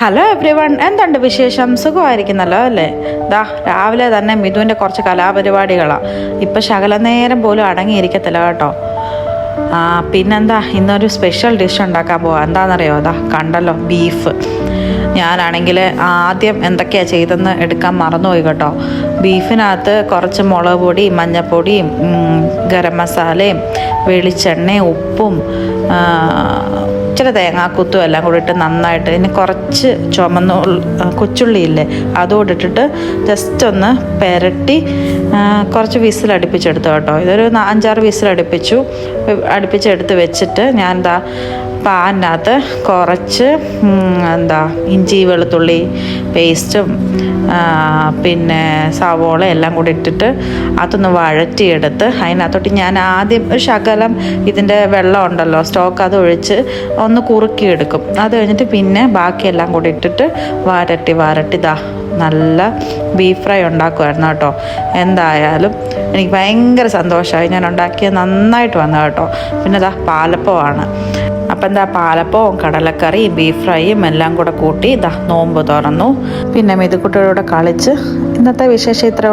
Hello every one, എന്തുണ്ട് വിശേഷം? സുഖമായിരിക്കുന്നല്ലോ അല്ലേ? രാവിലെ തന്നെ മിഥുവിൻ്റെ കുറച്ച് കലാപരിപാടികളാണ്. ഇപ്പം ശകലനേരം പോലും അടങ്ങിയിരിക്കത്തില്ല കേട്ടോ. പിന്നെന്താ, ഇന്നൊരു സ്പെഷ്യൽ ഡിഷ് ഉണ്ടാക്കാൻ പോവാം. എന്താണെന്നറിയോ? കണ്ടല്ലോ, ബീഫ്. ഞാനാണെങ്കിൽ ആദ്യം എന്തൊക്കെയാണ് ചെയ്തെന്ന് എടുക്കാൻ മറന്നുപോയി കേട്ടോ. ബീഫിനകത്ത് കുറച്ച് മുളക് പൊടിയും മഞ്ഞൾപ്പൊടിയും ഗരം മസാലയും വെളിച്ചെണ്ണയും ഉപ്പും ഇച്ചിരി തേങ്ങാക്കുത്തും എല്ലാം കൂടി ഇട്ട് നന്നായിട്ട്, ഇനി കുറച്ച് ചുമന്ന കൊച്ചുള്ളിയില്ലേ അതുകൂടെ ഇട്ടിട്ട് ജസ്റ്റ് ഒന്ന് പുരട്ടി കുറച്ച് വിസിലടുപ്പിച്ചെടുത്തു കേട്ടോ. ഇതൊരു 5-6 വിസിലടുപ്പിച്ചെടുത്ത് വെച്ചിട്ട് ഞാൻ പാനിനകത്ത് കുറച്ച് ഇഞ്ചി വെളുത്തുള്ളി പേസ്റ്റും പിന്നെ സവോള എല്ലാം കൂടി ഇട്ടിട്ട് അതൊന്ന് വഴറ്റിയെടുത്ത് അതിനകത്തോട്ട് ഞാൻ ആദ്യം ഒരു ശകലം ഇതിൻ്റെ വെള്ളം ഉണ്ടല്ലോ സ്റ്റോക്ക്, അത് ഒഴിച്ച് ഒന്ന് കുറുക്കിയെടുക്കും. അത് കഴിഞ്ഞിട്ട് പിന്നെ ബാക്കിയെല്ലാം കൂടി ഇട്ടിട്ട് വരട്ടി നല്ല ബീഫ് ഫ്രൈ ഉണ്ടാക്കുമായിരുന്നു കേട്ടോ. എന്തായാലും എനിക്ക് ഭയങ്കര സന്തോഷമായി, ഞാൻ ഉണ്ടാക്കിയത് നന്നായിട്ട് വന്നു കേട്ടോ. പിന്നെ പാലപ്പമാണ്. അപ്പം പാലപ്പവും കടലക്കറിയും ബീഫ് ഫ്രൈയും എല്ലാം കൂടെ കൂട്ടി നോമ്പ് തുറന്നു. പിന്നെ മിതുക്കുട്ടിയോടെ കളിച്ച് ഇന്നത്തെ വിശേഷം ഇത്ര.